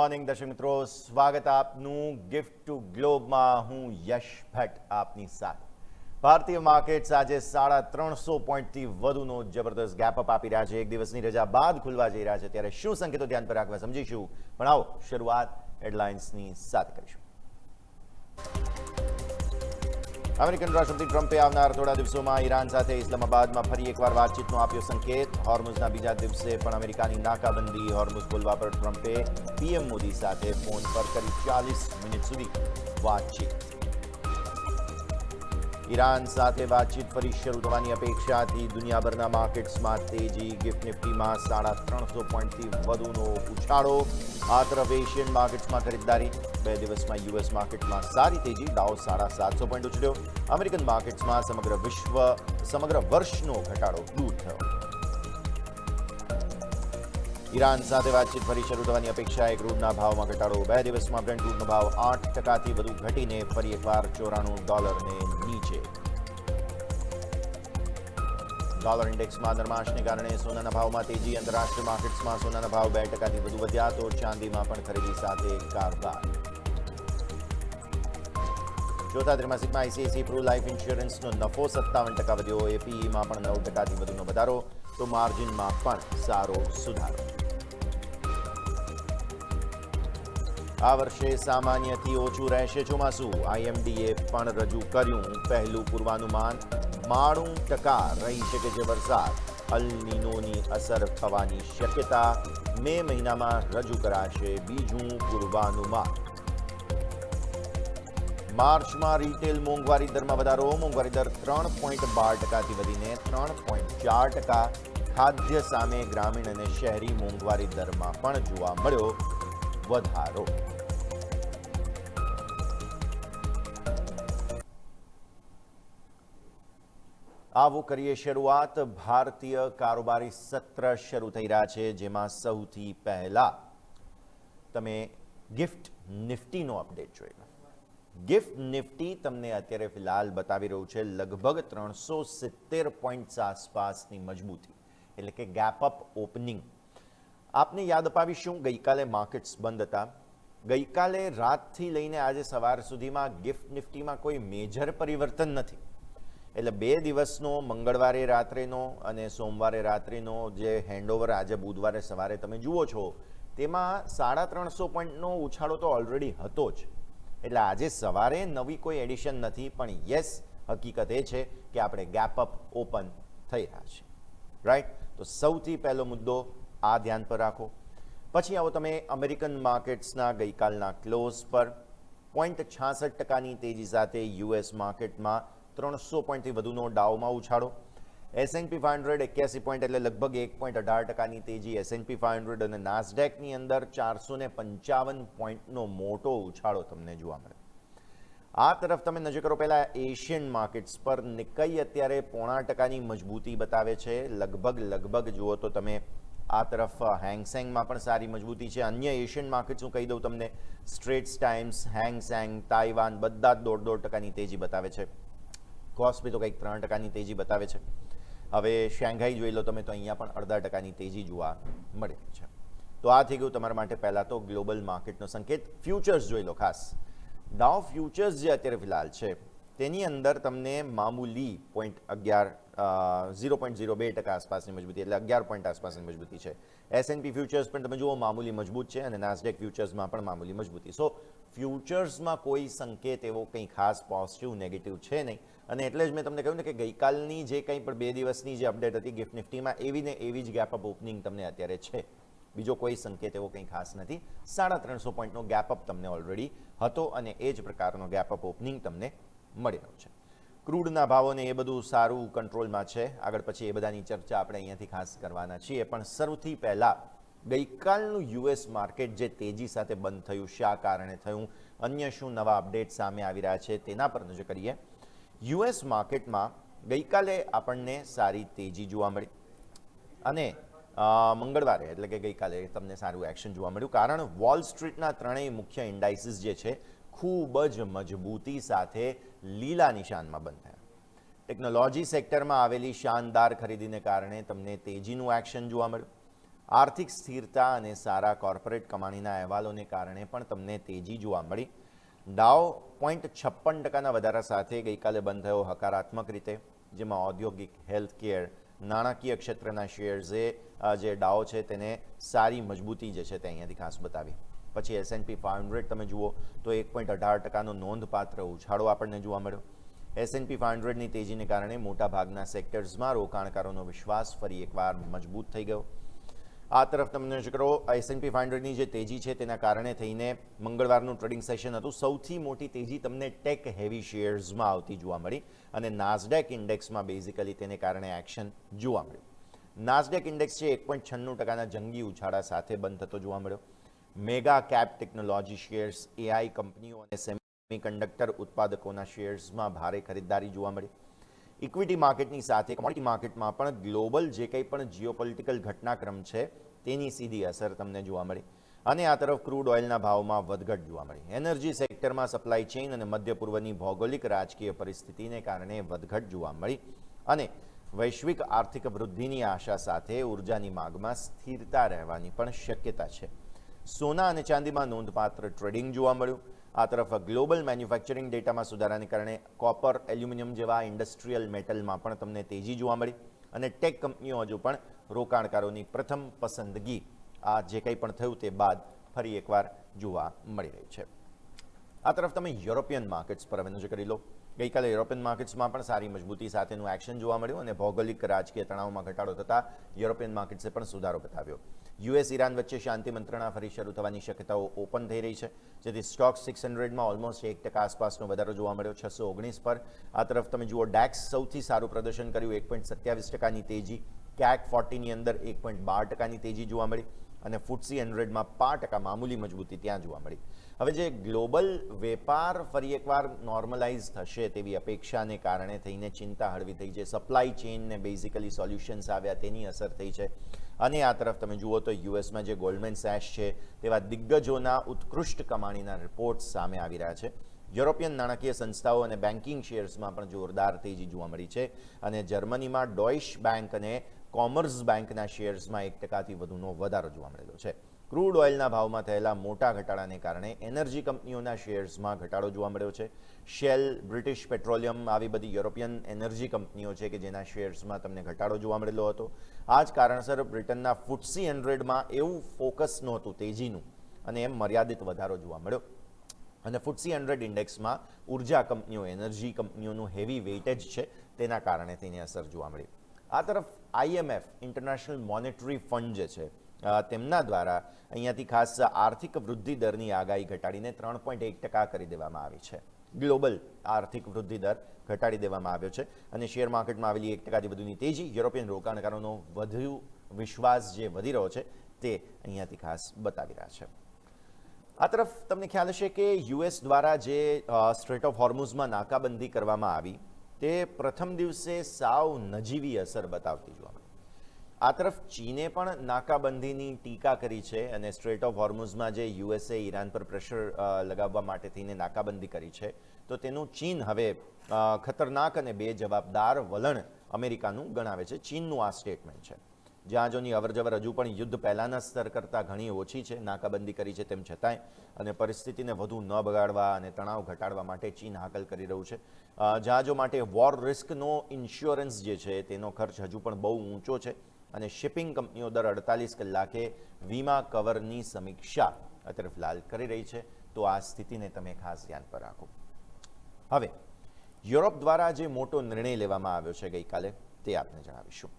Morning દર્શક મિત્રો, સ્વાગત આપનું ગિફ્ટ ટુ ગ્લોબમાં. હું યશ ભટ્ટ આપની સાથે. ભારતીય માર્કેટ્સ આજે 350 પોઈન્ટથી વધુનો જબરદસ્ત ગેપ અપ આપી રહ્યા છે. એક દિવસની રજા બાદ ખુલવા જઈ રહ્યા છે, ત્યારે શું સંકેતો ધ્યાન પર રાખવા સમજીશું. પણ આવો શરૂઆત હેડલાઇન્સની સાથે કરીશું. અમેરિકન રાષ્ટ્રપતિ ટ્રમ્પે આવનાર થોડા દિવસોમાં ઈરાન સાથે ઇસ્લામાબાદમાં ફરી એકવાર વાતચીતનો આપ્યો સંકેત. હોર્મુઝના બીજા દિવસે પણ અમેરિકાની નાકાબંધી. હોર્મુઝ ખોલવા પર ટ્રમ્પે પીએમ મોદી સાથે ફોન પર કરી 40 મિનિટ સુધી વાતચીત. ઈરાન સાથે વાતચીત ફરી શરૂ થવાની અપેક્ષાથી દુનિયાભરના માર્કેટ્સમાં તેજી. ગિફ્ટ નિફ્ટીમાં 350 પોઈન્ટથી વધુનો ઉછાળો. આ તરફ એશિયન માર્કેટ્સમાં ખરીદદારી. 2 દિવસમાં યુએસ માર્કેટમાં સારી તેજી. ડાઉ 750 પોઈન્ટ ઉછળ્યો. અમેરિકન માર્કેટ્સમાં સમગ્ર વર્ષનો ઘટાડો દૂર થયો. ઈરાન સાથે વાતચીત ફરી શરૂ થવાની અપેક્ષાએ ક્રૂડના ભાવમાં ઘટાડો. 2 દિવસમાં બ્રેન્ટ ક્રૂડનો ભાવ 8%થી વધુ ઘટીને ફરી એકવાર $94 નીચે. ડોલર ઇન્ડેક્સમાં નરમાશને કારણે સોનાના ભાવમાં તેજી. આંતરરાષ્ટ્રીય માર્કેટ્સમાં સોનાના ભાવ 2%થી વધુ વધ્યા, તો ચાંદીમાં પણ ખરીદી સાથે કારવાર. ચોથા ત્રિમાસિકમાં આઈસીઆઈસીઆઈ પ્રો લાઈફ ઇન્સ્યોરન્સનો નફો 57% વધ્યો. એપીઈમાં પણ 9%થી વધુનો વધારો, તો માર્જિનમાં પણ સારો સુધારો. આ વર્ષે સામાન્યથી ઓછું રહેશે ચોમાસું. આઈએમડીએ પણ રજૂ કર્યું પહેલું પૂર્વાનુમાન. 92% રહી શકે છે વરસાદ. અલ નીનોની અસર થવાની શક્યતા. મે મહિનામાં રજૂ કરાશે બીજું પૂર્વાનુમાન. માર્ચમાં રિટેલ મોંઘવારી દરમાં વધારો. મોંઘવારી દર 3.12%થી વધીને 3.4%. ખાદ્ય સામે ગ્રામીણ અને શહેરી મોંઘવારી દરમાં પણ જોવા મળ્યો વધારો. આવો કરીએ શરૂઆત. ભારતીય કારોબારી સત્ર શરૂ થઈ રહ્યા છે, જેમાં સૌથી પહેલા તમે ગિફ્ટ નિફ્ટીનો અપડેટ જોઈ લો. ગિફ્ટ નિફ્ટી તમને અત્યારે ફિલહાલ બતાવી રહ્યું છે લગભગ 370 પોઈન્ટ્સ આસપાસની મજબૂતી, એટલે કે ગેપ અપ ઓપનિંગ. આપને યાદ અપાવીશું, ગઈકાલે માર્કેટ્સ બંધ હતા. ગઈકાલે રાતથી લઈને આજે સવાર સુધીમાં ગિફ્ટ નિફ્ટીમાં કોઈ મેજર પરિવર્તન નથી. એટલે 2 દિવસનો મંગળવારે રાત્રેનો અને સોમવારે રાત્રિનો જે હેન્ડઓવર આજે બુધવારે સવારે તમે જુઓ છો, તેમાં 350 પોઈન્ટનો ઉછાળો તો ઓલરેડી હતો જ. એટલે આજે સવારે નવી કોઈ એડિશન નથી. પણ યસ, હકીકત એ છે કે આપણે ગેપ અપ ઓપન થઈ રહ્યા છીએ, રાઈટ. તો સૌથી પહેલો મુદ્દો આ ધ્યાન પર રાખો. પછી આવો તમે અમેરિકન માર્કેટ્સના ગઈકાલના ક્લોઝ પર. 0.66%ની તેજી સાથે યુએસ માર્કેટમાં 300 પોઈન્ટથી વધુનો ડાઉમાં ઉછાળો. S&P 500 81 પોઈન્ટ, એટલે લગભગ 1.18%ની તેજી. S&P 500 અને નાસ્ડેકની અંદર 455 પોઈન્ટનો મોટો ઉછાળો તમને જોવા મળે. આ તરફ તમે નજર કરો પહેલા એશિયન માર્કેટ્સ પર. નિકાઈ અત્યારે 0.5%ની મજબૂતી બતાવે છે. લગભગ જુઓ તો તમે આ તરફ હેંગસેંગમાં પણ સારી મજબૂતી છે. અન્ય એશિયન માર્કેટ્સ હું કહી દઉં તમને, સ્ટ્રેટ્સ ટાઈમ્સ, હેંગસેંગ, તાઇવાન બધા જ 1.5% તેજી બતાવે છે. કોસ્પી તો કંઈક 3%ની તેજી બતાવે છે. હવે શાંઘાઈ જોઈ લો તમે, તો અહીંયા પણ 0.5%ની તેજી જોવા મળે છે. તો આ થઈ ગયું તમારા માટે પહેલાં તો ગ્લોબલ માર્કેટનો સંકેત. ફ્યુચર્સ જોઈ લો ખાસ. ડાઉ ફ્યુચર્સ જે અત્યારે ફિલહાલ છે, તેની અંદર તમને મામૂલી 0.02% આસપાસની મજબૂતી, એટલે 11 પોઈન્ટ આસપાસની મજબૂતી છે. S&P ફ્યુચર્સ પણ તમે જુઓ મામૂલી મજબૂત છે, અને નાસ્ડેક ફ્યુચર્સમાં પણ મામૂલી મજબૂતી. સો ફ્યુચર્સમાં કોઈ સંકેત એવો કંઈ ખાસ પોઝિટિવ નેગેટિવ છે નહીં. અને એટલે જ મેં તમને કહ્યું ને કે ગઈકાલની જે કંઈ પણ 2 દિવસની જે અપડેટ હતી ગિફ્ટ નિફ્ટીમાં, એવી ને એવી જ ગેપ અપ ઓપનિંગ તમને અત્યારે છે. બીજો કોઈ સંકેત એવો કંઈ ખાસ નથી. 350 પોઈન્ટનો ગેપ અપ તમને ઓલરેડી હતો, અને એ જ પ્રકારનો ગેપ અપ ઓપનિંગ તમને મળી રહ્યો છે. ક્રૂડના ભાવોને એ બધું સારું કંટ્રોલમાં છે. આગળ પછી એ બધાની ચર્ચા આપણે અહીંયાથી ખાસ કરવાના છીએ. પણ સૌથી પહેલાં ગઈકાલનું યુએસ માર્કેટ જે તેજી સાથે બંધ થયું, શા કારણે થયું, અન્ય શું નવા અપડેટ સામે આવી રહ્યા છે, તેના પર નજર કરીએ. યુએસ માર્કેટમાં ગઈકાલે આપણને સારી તેજી જોવા મળી, અને મંગળવારે એટલે કે ગઈકાલે તમને સારું એક્શન જોવા મળ્યું. કારણ વોલ સ્ટ્રીટના ત્રણેય મુખ્ય ઇન્ડાઇસીસ જે છે, ખૂબ જ મજબૂતી સાથે લીલા નિશાનમાં બંધ થયા. ટેકનોલોજી સેક્ટરમાં આવેલી શાનદાર ખરીદીને કારણે તમને તેજીનું એક્શન જોવા મળ્યું. આર્થિક સ્થિરતા અને સારા કોર્પોરેટ કમાણીના અહેવાલોને કારણે પણ તમને તેજી જોવા મળી. ડાઉ 0.56% વધારા સાથે ગઈકાલે બંધ થયો હકારાત્મક રીતે, જેમાં ઔદ્યોગિક, હેલ્થકેર, નાણાકીય ક્ષેત્રના શેર્સે જે ડાઉ છે તેને સારી મજબૂતી જે છે તે અહીંયાથી ખાસ બતાવી. પછી S&P 500 તમે જુઓ તો 1.18%નો નોંધપાત્ર ઉછાળો આપણને જોવા મળ્યો. S&P 500ની તેજીને કારણે મોટાભાગના સેક્ટર્સમાં રોકાણકારોનો વિશ્વાસ ફરી એકવાર મજબૂત થઈ ગયો. આ તરફ તમને કરો S&P 500ની જે તેજી છે તેના કારણે થઈને મંગળવારનું ટ્રેડિંગ સેશન હતું. સૌથી મોટી તેજી તમને ટેક હેવી શેર્સમાં આવતી જોવા મળી અને નાસ્ડેક ઇન્ડેક્સમાં બેઝિકલી તેને કારણે એક્શન જોવા મળ્યું. નાસ્ડેક ઇન્ડેક્સ છે 1.96%ના જંગી ઉછાળા સાથે બંધ થતો જોવા મળ્યો. Mega cap technology shares, AI કંપનીઓ અને સેમિકન્ડક્ટર ઉત્પાદકોના શેર્સમાં ભારે ખરીદદારી જોવા મળી. ઇક્વિટી માર્કેટની સાથે કોમોડિટી માર્કેટમાં પણ ગ્લોબલ જે કંઈ પણ જીઓપોલિટિકલ ઘટનાક્રમ છે તેની સીધી અસર તમને જોવા મળી. અને આ તરફ ક્રૂડ ઓઇલના ભાવમાં વધઘટ જોવા મળી. એનર્જી સેક્ટરમાં સપ્લાય ચેઇન અને મધ્ય પૂર્વની ભૌગોલિક રાજકીય પરિસ્થિતિને કારણે વધઘટ જોવા મળી અને વૈશ્વિક આર્થિક વૃદ્ધિની આશા સાથે ઉર્જાની માંગમાં સ્થિરતા રહેવાની પણ શક્યતા છે. સોના અને ચાંદીમાં નોંધપાત્ર ટ્રેડિંગ જોવા મળ્યું. આ તરફ ગ્લોબલ મેન્યુફેક્ચરિંગ ડેટામાં સુધારાને કારણે કોપર, એલ્યુમિનિયમ જેવા ઇન્ડસ્ટ્રીયલ મેટલમાં પણ તમને તેજી જોવા મળી અને ટેક કંપનીઓ હજુ પણ રોકાણકારોની પ્રથમ પસંદગી આ જે કંઈ પણ થયું તે બાદ ફરી એકવાર જોવા મળી રહી છે. આ તરફ તમે યુરોપિયન માર્કેટ્સ પર હવે નજર કરી લો. ગઈકાલે યુરોપિયન માર્કેટ્સમાં પણ સારી મજબૂતી સાથેનું એક્શન જોવા મળ્યું અને ભૌગોલિક રાજકીય તણાવમાં ઘટાડો થતાં યુરોપિયન માર્કેટ્સે પણ સુધારો બતાવ્યો. US-ઇરાન વચ્ચે શાંતિ મંત્રણા ફરી શરૂ થવાની શક્યતાઓ ઓપન થઈ રહી છે, જેથી સ્ટોક 600માં ઓલમોસ્ટ 1% આસપાસનો વધારો જોવા મળ્યો 619 પર. આ તરફ તમે જુઓ ડેક્સ સૌથી સારું પ્રદર્શન કર્યું 1.27%ની તેજી, CAC 40ની અંદર 1.12%ની તેજી જોવા મળી અને FTSE 100માં 5% મામૂલી મજબૂતી ત્યાં જોવા મળી. હવે જે ગ્લોબલ વેપાર ફરી એકવાર નોર્મલાઇઝ થશે તેવી અપેક્ષાને કારણે થઈને ચિંતા હળવી થઈ છે. સપ્લાય ચેઇનને બેઝિકલી સોલ્યુશન્સ આવ્યા તેની અસર થઈ છે અને આ તરફ તમે જુઓ તો યુએસમાં જે ગોલ્ડમેન સેશ છે તેવા દિગ્ગજોના ઉત્કૃષ્ટ કમાણીના રિપોર્ટ સામે આવી રહ્યા છે. યુરોપિયન નાણાકીય સંસ્થાઓ અને બેન્કિંગ શેર્સમાં પણ જોરદાર તેજી જોવા મળી છે અને જર્મનીમાં ડોઇશ બેંક અને કોમર્સ બેંકના શેર્સમાં 1%થી વધુનો વધારો જોવા મળેલો છે. ક્રૂડ ઓઇલના ભાવમાં થયેલા મોટા ઘટાડાને કારણે એનર્જી કંપનીઓના શેર્સમાં ઘટાડો જોવા મળ્યો છે. શેલ, બ્રિટિશ પેટ્રોલિયમ આવી બધી યુરોપિયન એનર્જી કંપનીઓ છે કે જેના શેર્સમાં તમને ઘટાડો જોવા મળેલો હતો. આ જ કારણસર બ્રિટનના FTSE 100માં એવું ફોકસ નહોતું તેજીનું અને એમ મર્યાદિત વધારો જોવા મળ્યો અને FTSE 100 ઇન્ડેક્સમાં ઉર્જા કંપનીઓ, એનર્જી કંપનીઓનું હેવી વેઇટેજ છે તેના કારણે તેની અસર જોવા મળી. આ તરફ IMF ઇન્ટરનેશનલ મોનેટરી ફંડ જે છે તેમના દ્વારા અહીંયાથી ખાસ આર્થિક વૃદ્ધિ દરની આગાહી ઘટાડીને 3.1% કરી દેવામાં આવી છે. ગ્લોબલ આર્થિક વૃદ્ધિ દર ઘટાડી દેવામાં આવ્યો છે અને શેર માર્કેટમાં આવેલી 1%થી વધુની તેજી, યુરોપિયન રોકાણકારોનો વધુ વિશ્વાસ જે વધી રહ્યો છે તે અહીંયાથી ખાસ બતાવી રહ્યા છે. આ તરફ તમને ખ્યાલ હશે કે US દ્વારા જે સ્ટ્રેટ ઓફ હોર્મુઝમાં નાકાબંધી કરવામાં આવી તે પ્રથમ દિવસે સાવ નજીવી અસર બતાવતી જોવા મળી. આ તરફ ચીને પણ નાકાબંધીની ટીકા કરી છે અને સ્ટ્રેટ ઓફ હોર્મુઝમાં જે USA ઈરાન પર પ્રેશર લગાવવા માટે થઈને નાકાબંધી કરી છે તો તેનું ચીન હવે ખતરનાક અને બેજવાબદાર વલણ અમેરિકાનું ગણાવે છે. ચીનનું આ સ્ટેટમેન્ટ છે. જહાજોની અવરજવર હજુ પણ યુદ્ધ પહેલાંના સ્તર કરતાં ઘણી ઓછી છે, નાકાબંધી કરી છે તેમ છતાંય, અને પરિસ્થિતિને વધુ ન બગાડવા અને તણાવ ઘટાડવા માટે ચીન હાકલ કરી રહ્યું છે. જહાજો માટે વોર રિસ્કનો ઇન્સ્યોરન્સ જે છે તેનો ખર્ચ હજુ પણ બહુ ઊંચો છે અને શિપિંગ કંપનીઓ દર 48 કલાકે વીમા કવરની સમીક્ષા અત્યારે ફિલહાલ કરી રહી છે. તો આ સ્થિતિને તમે ખાસ ધ્યાન પર રાખો. હવે યુરોપ દ્વારા જે મોટો નિર્ણય લેવામાં આવ્યો છે ગઈકાલે તે આપને જણાવીશું.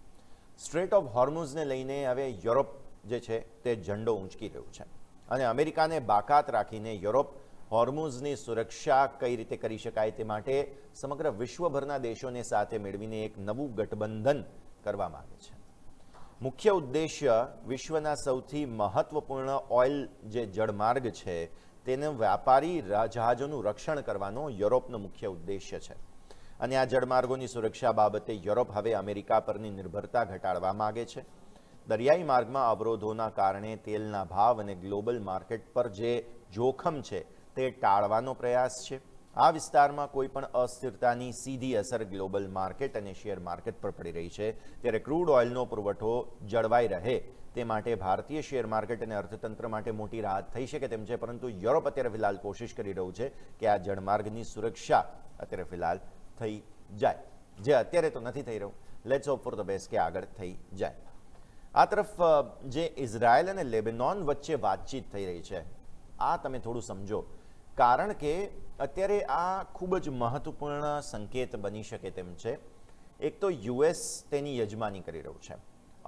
સ્ટ્રેટ ઓફ હોર્મુઝને લઈને હવે યુરોપ જે છે તે ઝંડો ઊંચકી રહ્યું છે અને અમેરિકાને બાકાત રાખીને યુરોપ હોર્મુઝની સુરક્ષા કઈ રીતે કરી શકાય તે માટે સમગ્ર વિશ્વભરના દેશોને સાથે મેળવીને એક નવું ગઠબંધન કરવા માંગે છે. મુખ્ય ઉદ્દેશ્ય વિશ્વના સૌથી મહત્વપૂર્ણ ઓઇલ જે જળમાર્ગ છે તેનું વ્યાપારી જહાજોનું રક્ષણ કરવાનો યુરોપનો મુખ્ય ઉદ્દેશ્ય છે અને આ જળમાર્ગોની સુરક્ષા બાબતે યુરોપ હવે અમેરિકા પરની નિર્ભરતા ઘટાડવા માગે છે. દરિયાઈ માર્ગમાં અવરોધોના કારણે તેલના ભાવ અને ગ્લોબલ માર્કેટ પર જે જોખમ છે તે ટાળવાનો પ્રયાસ છે. આ વિસ્તારમાં કોઈ પણ અસ્થિરતાની સીધી અસર ગ્લોબલ માર્કેટ અને શેર માર્કેટ પર પડી રહી છે, ત્યારે ક્રૂડ ઓઇલનો પુરવઠો જળવાઈ રહે તે માટે ભારતીય શેર માર્કેટ અને અર્થતંત્ર માટે મોટી રાહત થઈ શકે તેમ છે, પરંતુ યુરોપ અત્યારે ફિલહાલ કોશિશ કરી રહ્યું છે કે આ જળમાર્ગની સુરક્ષા અત્યારે ફિલહાલ થઈ જાય, જે અત્યારે તો નથી થઈ રહ્યું. Let's hope for the best કે આગળ થઈ જાય. આ તરફ જે ઇઝરાયલ અને લેબેનોન વચ્ચે વાતચીત થઈ રહી છે, આ તમે થોડું સમજો, કારણ કે અત્યારે આ ખૂબ જ મહત્વપૂર્ણ સંકેત બની શકે તેમ છે. એક તો યુએસ તેની યજમાની કરી રહ્યું છે.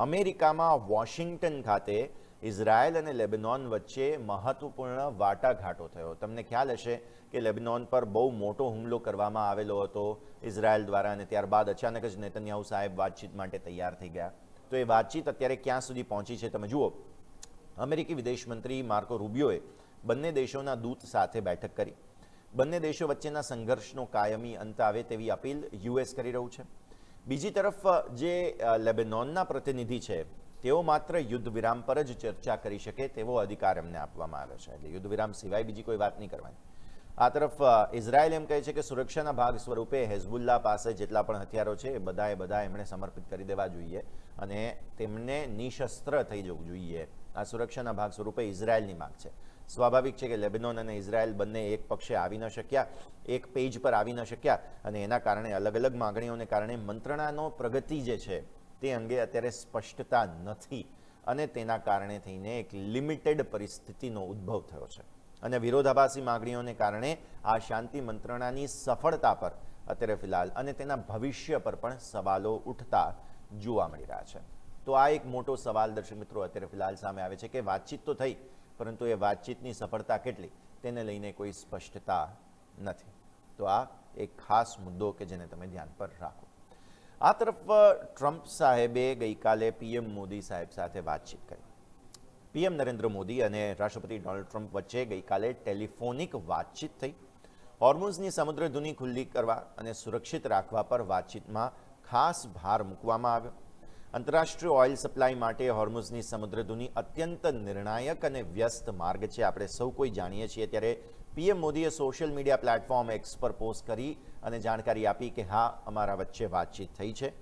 અમેરિકામાં વોશિંગ્ટન ખાતે ઇઝરાયલ અને લેબેનોન વચ્ચે મહત્વપૂર્ણ વાટાઘાટો થયો. તમને ખ્યાલ હશે કે લેબેનોન પર બહુ મોટો હુમલો કરવામાં આવેલો હતો ઇઝરાયલ દ્વારા, અને ત્યારબાદ અચાનક જ નેતન્યાહુ સાહેબ વાતચીત માટે તૈયાર થઈ ગયા. તો એ વાતચીત અત્યારે ક્યાં સુધી પહોંચી છે તમે જુઓ. અમેરિકી વિદેશ મંત્રી માર્કો રૂબિયોએ બંને દેશોના દૂત સાથે બેઠક કરી. બંને દેશો વચ્ચેના સંઘર્ષનો કાયમી અંત આવે તેવી અપીલ યુએસ કરી રહ્યું છે. બીજી તરફ જે લેબેનોનના પ્રતિનિધિ છે તેઓ માત્ર યુદ્ધ વિરામ પર જ ચર્ચા કરી શકે તેવો અધિકાર એમને આપવામાં આવ્યો છે, એટલે યુદ્ધ વિરામ સિવાય બીજી કોઈ વાત નહીં કરવાની. આ તરફ ઇઝરાયલ એમ કહે છે કે સુરક્ષાના ભાગ સ્વરૂપે હેઝબુલ્લા પાસે જેટલા પણ હથિયારો છે એ બધા એમણે સમર્પિત કરી દેવા જોઈએ અને તેમને નિશસ્ત્ર થઈ જવું જોઈએ. આ સુરક્ષાના ભાગ સ્વરૂપે ઇઝરાયલની માંગ છે. સ્વાભાવિક છે કે લેબેનોન અને ઇઝરાયલ બંને એક પક્ષે આવી ન શક્યા, એક પેજ પર આવી ન શક્યા, અને એના કારણે અલગ અલગ માંગણીઓને કારણે મંત્રણાનો પ્રગતિ જે છે તે અંગે અત્યારે સ્પષ્ટતા નથી, અને તેના કારણે થઈને એક લિમિટેડ પરિસ્થિતિનો ઉદ્ભવ થયો છે. અને વિરોધાભાસી માંગણીઓને કારણે આ શાંતિ મંત્રણાની સફળતા પર અત્યારે ફિલહાલ અને તેના ભવિષ્ય પર પણ સવાલો ઉઠતા જોવા મળી રહ્યા છે. તો આ એક મોટો સવાલ દર્શક મિત્રો અત્યારે ફિલહાલ સામે આવે છે કે વાતચીત તો થઈ, પરંતુ એ વાતચીતની સફળતા કેટલી તેને લઈને કોઈ સ્પષ્ટતા નથી. તો આ એક ખાસ મુદ્દો કે જેને તમે ધ્યાન પર રાખો. આ તરફ ટ્રમ્પ સાહેબે ગઈકાલે પીએમ મોદી સાહેબ સાથે વાતચીત કરી. પીએમ નરેન્દ્ર મોદી અને રાષ્ટ્રપતિ ડોનાલ્ડ ટ્રમ્પ વચ્ચે ગઈકાલે ટેલિફોનિક વાતચીત થઈ. હોર્મુઝની સમુદ્રધુની ખુલ્લી કરવા અને સુરક્ષિત રાખવા પર વાતચીતમાં ખાસ ભાર મૂકવામાં આવ્યો. આંતરરાષ્ટ્રીય ઓઇલ સપ્લાય માટે હોર્મુઝની સમુદ્રધુની અત્યંત નિર્ણાયક અને વ્યસ્ત માર્ગ છે, આપણે સૌ કોઈ જાણીએ છીએ. ત્યારે પીએમ મોદીએ સોશિયલ મીડિયા પ્લેટફોર્મ એક્સ પર પોસ્ટ કરી અને જાણકારી આપી કે હા, અમારા વચ્ચે વાતચીત થઈ છે.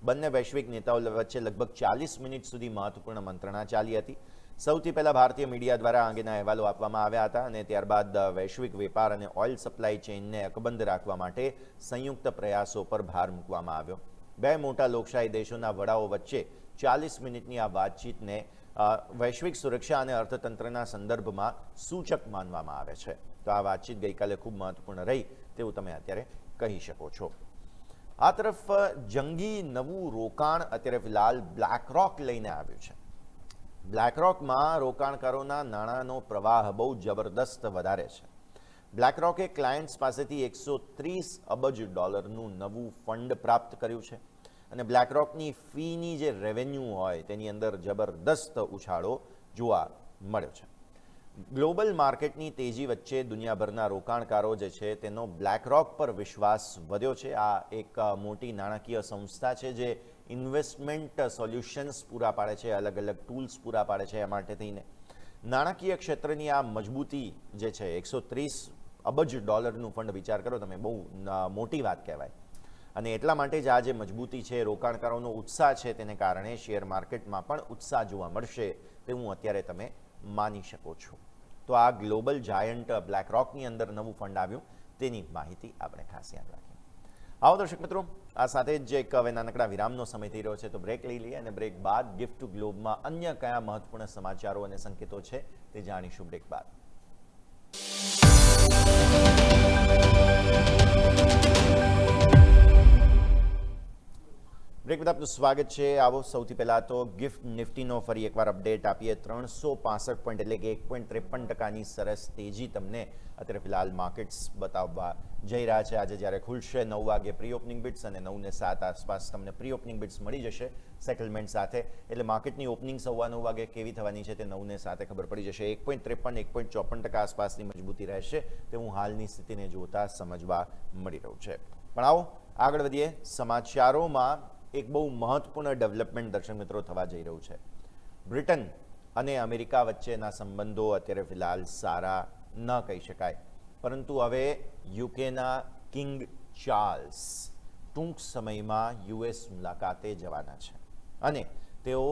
બંને વૈશ્વિક નેતાઓ વચ્ચે લગભગ 40 મિનિટ સુધી મહત્વપૂર્ણ મંત્રણા ચાલી હતી. સૌથી પહેલાં ભારતીય મીડિયા દ્વારા આ અંગેના અહેવાલો આપવામાં આવ્યા હતા, અને ત્યારબાદ વૈશ્વિક વેપાર અને ઓઇલ સપ્લાય ચેઇનને અકબંધ રાખવા માટે સંયુક્ત પ્રયાસો પર ભાર મૂકવામાં આવ્યો. બે મોટા લોકશાહી દેશોના વડાઓ વચ્ચે 40 મિનિટની આ વાતચીતને વૈશ્વિક સુરક્ષા અને અર્થતંત્રના સંદર્ભમાં સૂચક માનવામાં આવે છે. તો આ વાતચીત ગઈકાલે ખૂબ મહત્વપૂર્ણ રહી તેવું તમે અત્યારે કહી શકો છો. આ તરફ જંગી નવું રોકાણ અત્યારે ફિલહાલ બ્લેકરોક લઈને આવ્યું છે. બ્લેકરોકમાં રોકાણકારોના નાણાંનો પ્રવાહ બહુ જબરદસ્ત વધારે છે. બ્લેકરોકે ક્લાયન્ટ્સ પાસેથી $130 અબજ નવું ફંડ પ્રાપ્ત કર્યું છે, અને બ્લેકરોકની ફીની જે રેવન્યુ હોય તેની અંદર જબરદસ્ત ઉછાળો જોવા મળ્યો છે. ગ્લોબલ માર્કેટની તેજી વચ્ચે દુનિયાભરના રોકાણકારો જે છે તેનો બ્લેકરોક પર વિશ્વાસ વધ્યો છે. આ એક મોટી નાણાકીય સંસ્થા છે જે ઇન્વેસ્ટમેન્ટ સોલ્યુશન્સ પૂરા પાડે છે, અલગ અલગ ટૂલ્સ પૂરા પાડે છે. એ માટે થઈને નાણાકીય ક્ષેત્રની આ મજબૂતી જે છે $130 અબજ ફંડ, વિચાર કરો તમે, બહુ મોટી વાત કહેવાય. અને એટલા માટે જ આ જે મજબૂતી છે, રોકાણકારોનો ઉત્સાહ છે, તેને કારણે શેર માર્કેટમાં પણ ઉત્સાહ જોવા મળશે તેવું અત્યારે તમે માની શકો છો. તો આ ગ્લોબલ જાયન્ટ બ્લેકરોકની અંદર નવું ફંડ આવ્યું તેની માહિતી આપણે ખાસ યાદ રાખીએ. આવો દર્શક મિત્રો, આ સાથે જ એક હવે નાનકડા વિરામનો સમય થઈ રહ્યો છે, તો બ્રેક લઈ લઈએ, અને બ્રેક બાદ ગિફ્ટ ટુ ગ્લોબમાં અન્ય કયા મહત્વપૂર્ણ સમાચારો અને સંકેતો છે તે જાણીશું બ્રેક બાદ. બ્રેક બાદ આપનું સ્વાગત છે. આવો સૌથી પહેલાં તો ગિફ્ટ નિફ્ટીનો ફરી એકવાર અપડેટ આપીએ. 365 પોઈન્ટ એટલે કે 1.53%ની સરસ તેજી તમને અત્યારે ફિલહાલ માર્કેટ્સ બતાવવા જઈ રહ્યા છે. આજે જ્યારે ખુલશે 9 વાગે પ્રી ઓપનિંગ બિટ્સ, અને 9:07 આસપાસ તમને પ્રી ઓપનિંગ બિટ્સ મળી જશે સેટલમેન્ટ સાથે, એટલે માર્કેટની ઓપનિંગ 9:15 વાગે કેવી થવાની છે તે 9:07 ખબર પડી જશે. 1.53 1.54% આસપાસની મજબૂતી રહેશે તેવું હાલની સ્થિતિને જોતા સમજવા મળી રહ્યું છે. પણ આવો આગળ વધીએ. સમાચારોમાં એક બહુ મહત્વપૂર્ણ ડેવલપમેન્ટ દર્શક મિત્રો થવા જઈ રહ્યું છે. બ્રિટન અને અમેરિકા વચ્ચેના સંબંધો અત્યારે ફિલહાલ સારા ન કહી શકાય, પરંતુ હવે યુકેના કિંગ ચાર્લ્સ ટૂંક સમયમાં યુએસ મુલાકાતે જવાના છે અને તેઓ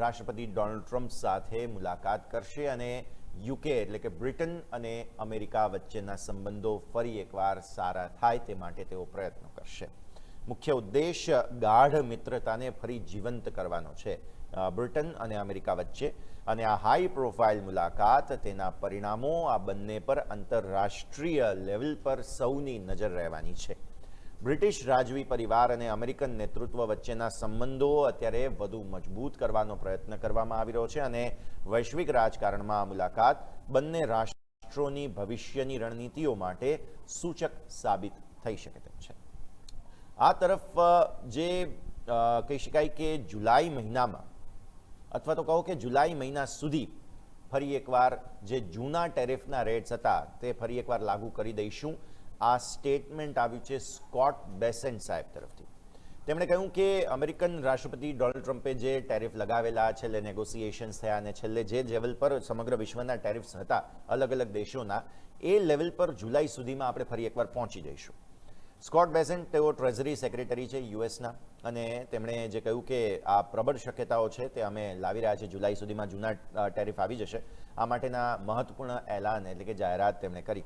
રાષ્ટ્રપતિ ડોનાલ્ડ ટ્રમ્પ સાથે મુલાકાત કરશે અને યુકે એટલે કે બ્રિટન અને અમેરિકા વચ્ચેના સંબંધો ફરી એકવાર સારા થાય તે માટે તેઓ પ્રયત્નો કરશે. મુખ્ય ઉદ્દેશ્ય ગાઢ મિત્રતાને ફરી જીવંત કરવાનો છે બ્રિટન અને અમેરિકા વચ્ચે, અને આ હાઈ પ્રોફાઇલ મુલાકાત તેના પરિણામો આ બંને પર આંતરરાષ્ટ્રીય લેવલ પર સૌની નજર રહેવાની છે. બ્રિટિશ રાજવી પરિવાર અને અમેરિકન નેતૃત્વ વચ્ચેના સંબંધો અત્યારે વધુ મજબૂત કરવાનો પ્રયત્ન કરવામાં આવી રહ્યો છે અને વૈશ્વિક રાજકારણમાં આ મુલાકાત બંને રાષ્ટ્રોની ભવિષ્યની રણનીતિઓ માટે સૂચક સાબિત થઈ શકે તેમ છે. આ તરફ જે કહી શકાય કે જુલાઈ મહિનામાં અથવા તો કહો કે જુલાઈ મહિના સુધી ફરી એકવાર જે જૂના ટેરિફના રેટ્સ હતા તે ફરી એકવાર લાગુ કરી દઈશું. આ સ્ટેટમેન્ટ આવ્યું છે સ્કોટ બેસેન્ટ સાહેબ તરફથી. તેમણે કહ્યું કે અમેરિકન રાષ્ટ્રપતિ ડોનાલ્ડ ટ્રમ્પે જે ટેરિફ લગાવેલા, છેલ્લે નેગોસિએશન્સ થયા અને છેલ્લે જે લેવલ પર સમગ્ર વિશ્વના ટેરિફ્સ હતા અલગ અલગ દેશોના, એ લેવલ પર જુલાઈ સુધીમાં આપણે ફરી એકવાર પહોંચી જઈશું. સ્કોટ બેસેન્ટ તેઓ ટ્રેઝરી સેક્રેટરી છે યુએસના, અને તેમણે જે કહ્યું કે આ પ્રબળ શક્યતાઓ છે તે અમે લાવી રહ્યા છીએ, જુલાઈ સુધીમાં જૂના ટેરિફ આવી જશે. આ માટેના મહત્વપૂર્ણ એલાન એટલે કે જાહેરાત તેમણે કરી.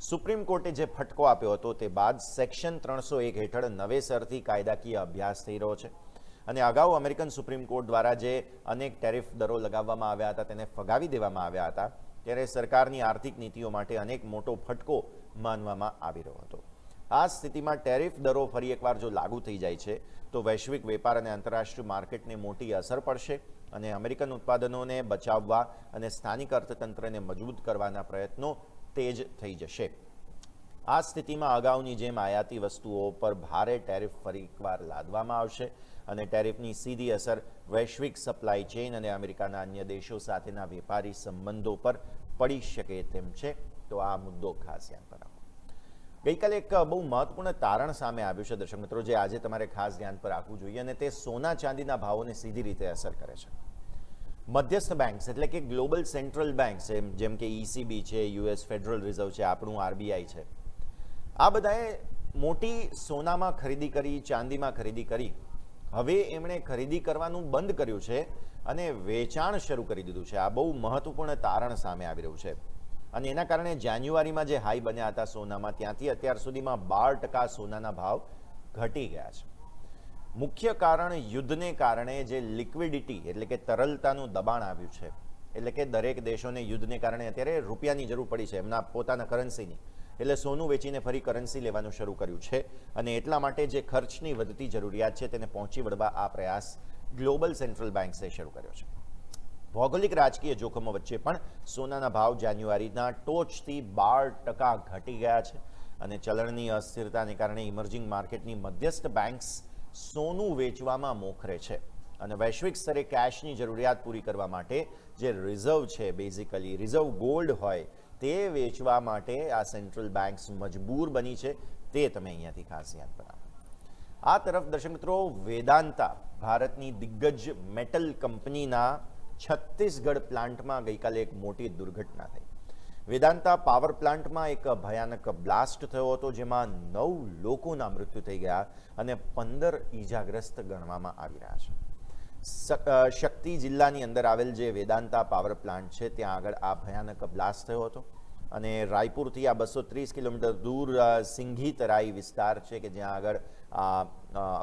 સુપ્રીમ કોર્ટે જે ફટકો આપ્યો હતો તે બાદ સેક્શન 301 હેઠળ નવેસરથી કાયદાકીય અભ્યાસ થઈ રહ્યો છે અને અગાઉ અમેરિકન સુપ્રીમ કોર્ટ દ્વારા જે અનેક ટેરિફ દરો લગાવવામાં આવ્યા હતા તેને ફગાવી દેવામાં આવ્યા હતા, ત્યારે સરકારની આર્થિક નીતિઓ માટે અનેક મોટો ફટકો માનવામાં આવી રહ્યો હતો. આ સ્થિતિમાં ટેરિફ દરો ફરી એકવાર જો લાગુ થઈ જાય છે તો વૈશ્વિક વેપાર અને આંતરરાષ્ટ્રીય માર્કેટને મોટી અસર પડશે અને અમેરિકન ઉત્પાદનોને બચાવવા અને સ્થાનિક અર્થતંત્રને મજબૂત કરવાના પ્રયત્નો તેજ થઈ જશે. આ સ્થિતિમાં અગાઉની જેમ આયાતી વસ્તુઓ પર ભારે ટેરિફ ફરી એકવાર લાદવામાં આવશે અને ટેરિફની સીધી અસર વૈશ્વિક સપ્લાય ચેઇન અને અમેરિકાના અન્ય દેશો સાથેના વેપારી સંબંધો પર પડી શકે તેમ છે. તો આ મુદ્દો ખાસ ધ્યાન પર રાખો. ગઈકાલે એક બહુ મહત્વપૂર્ણ તારણ સામે આવ્યું છે દર્શક મિત્રો, જે આજે તમારે ખાસ ધ્યાન પર રાખવું જોઈએ, અને તે સોના ચાંદીના ભાવોને સીધી રીતે અસર કરે છે. મધ્યસ્થ બેંક્સ એટલે કે ગ્લોબલ સેન્ટ્રલ બેંક્સ જેમ કે ECB છે, US ફેડરલ રિઝર્વ છે, આપણું RBI છે, આ બધાએ મોટી સોનામાં ખરીદી કરી, ચાંદીમાં ખરીદી કરી. હવે એમણે ખરીદી કરવાનું બંધ કર્યું છે અને વેચાણ શરૂ કરી દીધું છે. આ બહુ મહત્વપૂર્ણ તારણ સામે આવી રહ્યું છે અને એના કારણે જાન્યુઆરીમાં જે હાઈ બન્યા હતા સોનામાં, ત્યાંથી અત્યાર સુધીમાં 12% સોનાના ભાવ ઘટી ગયા છે. મુખ્ય કારણ યુદ્ધને કારણે જે લિક્વિડિટી એટલે કે તરલતાનું દબાણ આવ્યું છે, એટલે કે દરેક દેશોને યુદ્ધને કારણે અત્યારે રૂપિયાની જરૂર પડી છે, એમના પોતાના કરન્સીની, એટલે સોનું વેચીને ફરી કરન્સી લેવાનું શરૂ કર્યું છે અને એટલા માટે જે ખર્ચની વધતી જરૂરિયાત છે તેને પહોંચી વળવા આ પ્રયાસ ગ્લોબલ સેન્ટ્રલ બેંક્સે શરૂ કર્યો છે. ભૌગોલિક રાજકીય જોખમો વચ્ચે પણ સોનાના ભાવ જાન્યુઆરીના ટોચથી 12% ઘટી ગયા છે અને ચલણની અસ્થિરતાને કારણે ઇમર્જિંગ માર્કેટની મધ્યસ્થ બેંક્સ સોનું વેચવામાં મોખરે છે અને વૈશ્વિક સ્તરે કેશની જરૂરિયાત પૂરી કરવા માટે જે રિઝર્વ છે, બેઝિકલી રિઝર્વ ગોલ્ડ હોય તે વેચવા માટે આ સેન્ટ્રલ બેંક્સ મજબૂર બની છે. તે તમે અહીંયાથી ખાસ યાદ રાખો. આ તરફ દર્શક મિત્રો, વેદાંતા ભારતની દિગ્ગજ મેટલ કંપનીના છત્તીસગઢ પ્લાન્ટમાં ગઈકાલે એક મોટી દુર્ઘટના થઈ. વેદાંતા પાવર પ્લાન્ટમાં એક ભયાનક બ્લાસ્ટ થયો હતો, જેમાં 9 લોકોના મૃત્યુ થઈ ગયા અને 15 ઈજાગ્રસ્ત ગણવામાં આવી રહ્યા છે. શક્તિ જિલ્લાની અંદર આવેલ જે વેદાંતા પાવર પ્લાન્ટ છે ત્યાં આગળ આ ભયાનક બ્લાસ્ટ થયો હતો અને રાયપુરથી આ 230 કિલોમીટર દૂર સિંઘી તરાઈ વિસ્તાર છે કે જ્યાં આગળ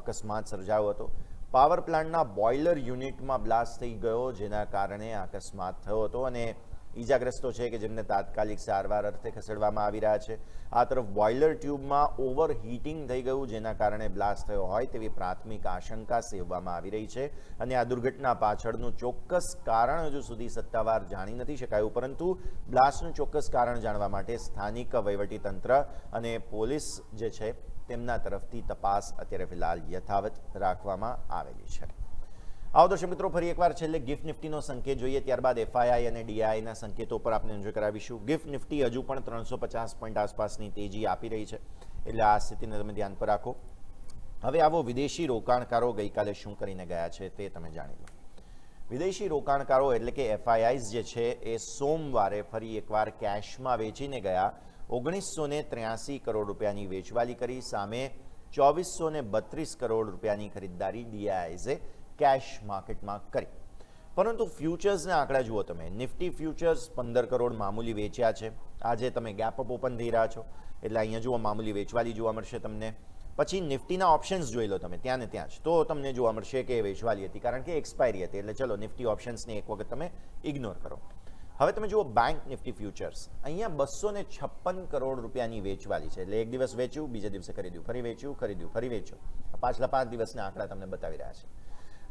અકસ્માત સર્જાયો હતો. પાવર પ્લાન્ટના બોઇલર યુનિટમાં બ્લાસ્ટ થઈ ગયો, જેના કારણે અકસ્માત થયો હતો અને ઈજાગ્રસ્તો છે કે જેમને તાત્કાલિક સારવાર અર્થે ખસેડવામાં આવી રહ્યા છે. આ તરફ બોઇલર ટ્યુબમાં ઓવર હીટિંગ થઈ ગયું, જેના કારણે બ્લાસ્ટ થયો હોય તેવી પ્રાથમિક આશંકા સેવવામાં આવી રહી છે અને આ દુર્ઘટના પાછળનું ચોક્કસ કારણ હજુ સુધી સત્તાવાર જાણી નથી શકાયું, પરંતુ બ્લાસ્ટનું ચોક્કસ કારણ જાણવા માટે સ્થાનિક વહીવટીતંત્ર અને પોલીસ જે છે તેમના તરફથી તપાસ અત્યારે ફિલહાલ યથાવત રાખવામાં આવેલી છે. આવો દર્શક મિત્રો, ફરી એકવાર છેલ્લે ગિફ્ટ નિફ્ટીનો સંકેત જોઈએ, ત્યારબાદ FII અને DIના સંકેતો પર આપણે નજર કરાવીશું. ગિફ્ટ નિફ્ટી હજુ પણ 350 પોઈન્ટ આસપાસની તેજી આપી રહી છે, એટલે આ સ્થિતિને તમે ધ્યાન પર રાખો. હવે આવો વિદેશી રોકાણકારો ગઈકાલે શું કરીને ગયા છે તે તમે જાણી લો. વિદેશી રોકાણકારો એટલે કે FIIs જે છે એ સોમવારે ફરી એકવાર કેશમાં વેચીને ગયા 1983 કરોડ રૂપિયાની વેચવાલી કરી, સામે 2432 કરોડ રૂપિયાની ખરીદદારી ડીઆઈઆઈએ કેશ માર્કેટમાં કરી. પરંતુ ફ્યુચર્સના આંકડા જુઓ તમે. નિફ્ટી ફ્યુચર્સ 15 કરોડ મામૂલી વેચ્યા છે. આજે તમે ગેપ અપ ઓપન થઈ રહ્યા છો એટલે અહીંયા જુઓ મામૂલી વેચવાલી જોવા મળશે તમને. પછી નિફ્ટીના ઓપ્શન્સ જોઈ લો તમે ત્યાં ને ત્યાં જ, તો તમને જોવા મળશે કે વેચવાલી હતી કારણ કે એક્સપાયરી હતી. એટલે ચલો નિફ્ટી ઓપ્શન્સને એક વખત તમે ઇગ્નોર કરો. હવે તમે જુઓ બેંક નિફ્ટી ફ્યુચર્સ, અહીંયા 256 કરોડ રૂપિયાની વેચવાલી છે. એટલે એક દિવસ વેચ્યું, બીજા દિવસે ખરીદ્યું, ફરી વેચ્યું, ખરીદ્યું, ફરી વેચ્યું. પાછલા 5 દિવસના આંકડા તમને બતાવી રહ્યા છે.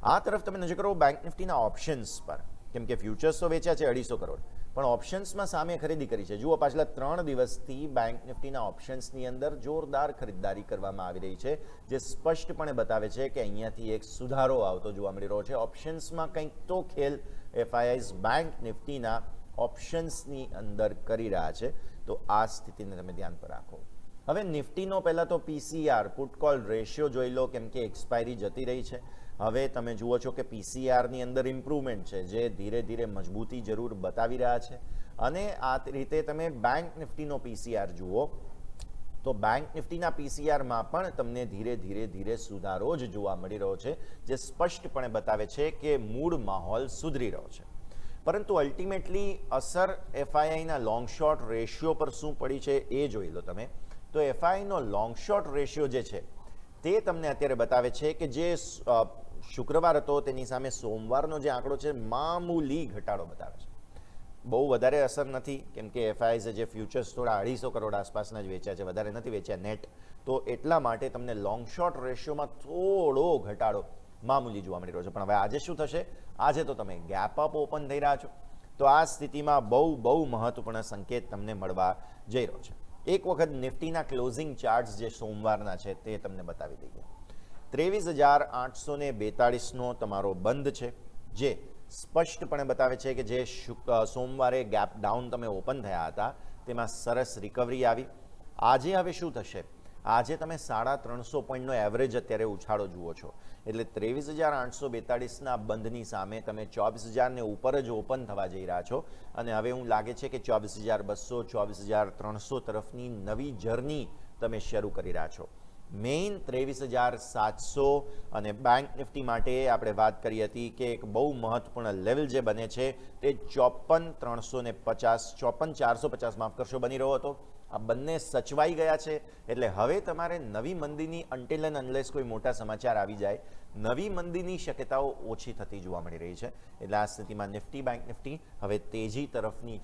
આ તરફ તમે નજર કરો બેંક નિફ્ટીના ઓપ્શન્સ પર, કેમ કે ફ્યુચર્સ તો વેચ્યા છે 250 કરોડ, પણ ઓપ્શન્સમાં સામે ખરીદી કરી છે. જુઓ પાછલા 3 દિવસથી બેંક નિફ્ટીના ઓપ્શન્સની અંદર જોરદાર ખરીદદારી કરવામાં આવી રહી છે, જે સ્પષ્ટપણે બતાવે છે કે અહીંયાથી એક સુધારો આવતો જોવા મળી રહ્યો છે. ઓપ્શન્સમાં કંઈક તો ખેલ એફઆઈઆઈઝ બેંક નિફ્ટીના ઓપ્શન્સની અંદર કરી રહ્યા છે. તો આ સ્થિતિને તમે ધ્યાન પર રાખો. હવે નિફ્ટીનો પહેલાં તો પીસીઆર પુટ કોલ રેશિયો જોઈ લો, કેમ કે એક્સપાયરી જતી રહી છે. હવે તમે જુઓ છો કે પીસીઆરની અંદર ઇમ્પ્રુવમેન્ટ છે, જે ધીરે ધીરે મજબૂતી જરૂર બતાવી રહ્યા છે. અને આ રીતે તમે બેંક નિફ્ટીનો પીસીઆર જુઓ તો બેંક નિફ્ટીના પીસીઆરમાં પણ તમને ધીરે ધીરે સુધારો જ જોવા મળી રહ્યો છે, જે સ્પષ્ટપણે બતાવે છે કે મૂળ માહોલ સુધરી રહ્યો છે. પરંતુ અલ્ટિમેટલી અસર એફઆઈઆઈના લોંગ શોર્ટ રેશિયો પર શું પડી છે એ જોઈ લો તમે. તો એફઆઈઆઈનો લોંગ શોર્ટ રેશિયો જે છે તે તમને અત્યારે બતાવે છે કે જે શુક્રવાર હતો તેની સામે સોમવારનો જે આંકડો છે મામૂલી ઘટાડો બતાવે છે. બહુ વધારે અસર નથી, કેમ કે એફઆઈઆઈએ જે ફ્યુચર્સ થોડા 250 કરોડ આસપાસના જ વેચ્યા છે, વધારે નથી વેચ્યા નેટ. તો એટલા માટે તમને લોંગ શોર્ટ રેશિયોમાં થોડો ઘટાડો મામૂલી જોવા મળી રહ્યો છે. પણ હવે આજે શું થશે? આજે તો તમે ગેપ અપ ઓપન થઈ રહ્યા છો, તો આ સ્થિતિમાં બહુ મહત્વપૂર્ણ સંકેત તમને મળવા જઈ રહ્યો છે. એક વખત નિફ્ટીના ક્લોઝિંગ ચાર્ટ્સ જે સોમવારના છે તે તમને બતાવી દઈએ. 23,842નો તમારો બંધ છે, જે સ્પષ્ટપણે બતાવે છે કે જે સોમવારે ગેપ ડાઉન તમે ઓપન થયા હતા તેમાં સરસ રિકવરી આવી. આજે હવે શું થશે? આજે તમે 350 પોઈન્ટનો એવરેજ અત્યારે ઉછાળો જુઓ છો. એટલે 23,842ના બંધની સામે તમે 24,000ને ઉપર જ ઓપન થવા જઈ રહ્યા છો. અને હવે એવું લાગે છે કે 24,200, 24,300 તરફની નવી જર્ની તમે શરૂ કરી રહ્યા છો. મેઇન 23,700 અને બેંક નિફ્ટી માટે આપણે વાત કરી હતી કે એક બહુ મહત્વપૂર્ણ લેવલ જે બને છે તે 54,350, 54,450 માફ કરશો બની રહ્યો હતો. આ બંને સચવાઈ ગયા છે. એટલે હવે તમારે નવી મંદીની અનટિલ એન્ડ અનલેસ કોઈ મોટા સમાચાર આવી જાય, નવી મંદીની શક્યતાઓ ઓછી થતી જોવા મળી રહી છે. એટલે આ સ્થિતિમાં નિફ્ટી બેંક નિફ્ટી હવે તેજી તરફની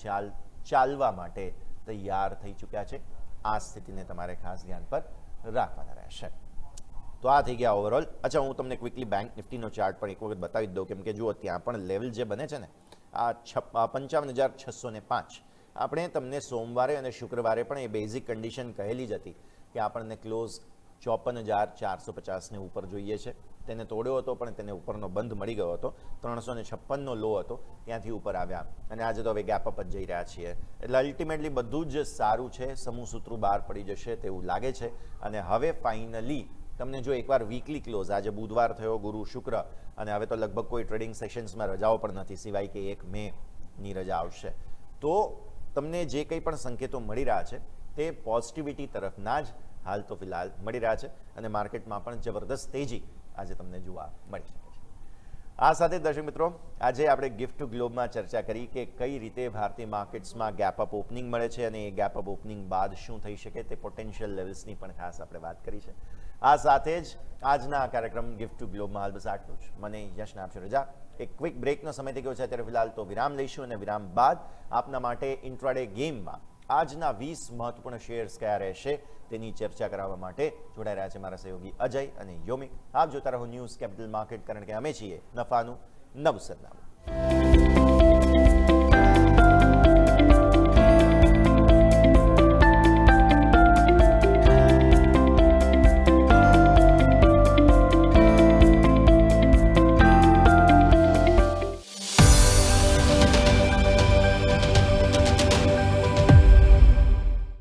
ચાલવા માટે તૈયાર થઈ ચૂક્યા છે. આ સ્થિતિને તમારે ખાસ ધ્યાન પર રાખવાના રહેશે. તો આ થઈ ગયા ઓવરઓલ. અચ્છા, હું તમને ક્વિકલી બેંક નિફ્ટીનો ચાર્ટ પણ એક વખત બતાવી દઉં, કેમ કે જુઓ ત્યાં પણ લેવલ જે બને છે ને આ 55,605, આપણે તમને સોમવારે અને શુક્રવારે પણ એ બેઝિક કન્ડિશન કહેલી જ હતી કે આપણને ક્લોઝ 54,450ને ઉપર જોઈએ છે. તેને તોડ્યો હતો પણ તેને ઉપરનો બંધ મળી ગયો હતો. 356નો લો હતો, ત્યાંથી ઉપર આવ્યા અને આજે તો હવે ગેપ અપ જ જઈ રહ્યા છીએ. એટલે અલ્ટિમેટલી બધું જ સારું છે, સમૂહ સૂત્રું બહાર પડી જશે તેવું લાગે છે. અને હવે ફાઇનલી તમને જો એકવાર વીકલી ક્લોઝ, આજે બુધવાર થયો, ગુરુ શુક્ર, અને હવે તો લગભગ કોઈ ટ્રેડિંગ સેશન્સમાં રજાઓ પણ નથી સિવાય કે 1 મેની રજા આવશે. તો તમને જે કંઈ પણ સંકેતો મળી રહ્યા છે તે પોઝિટિવિટી તરફના જ હાલ તો ફિલહાલ મળી રહ્યા છે. અને માર્કેટમાં પણ જબરદસ્ત તેજી આજે તમને જોવા મળી શકે છે. આ સાથે દર્શક મિત્રો, આજે આપણે ગિફ્ટ ટુ ગ્લોબમાં ચર્ચા કરી કે કઈ રીતે ભારતીય માર્કેટ્સમાં ગેપ અપ ઓપનિંગ મળે છે અને એ ગેપ અપ ઓપનિંગ બાદ શું થઈ શકે તે પોટેન્શિયલ લેવલ્સની પણ ખાસ આપણે વાત કરી છે. આ સાથે જ આજના કાર્યક્રમ ગિફ્ટ ટુ ગ્લોબમાં હાલ બસ આટલું જ. મને યશને આપશો રજા. એક ક્વિક બ્રેકનો સમય થઈ ગયો છે અત્યારે ફિલહાલ, તો વિરામ લઈશું અને વિરામ બાદ આપના માટે ઇન્ટ્રાડે ગેમમાં આજના 20 મહત્વપૂર્ણ શેર્સ કયા રહેશે તેની ચર્ચા કરવા માટે જોડાઈ રહ્યા છે મારા સહયોગી અજય અને યોમિક. આપ જોતા રહો ન્યૂઝ કેપિટલ માર્કેટ, કારણ કે અમે છીએ નફાનું નવું સરનામું.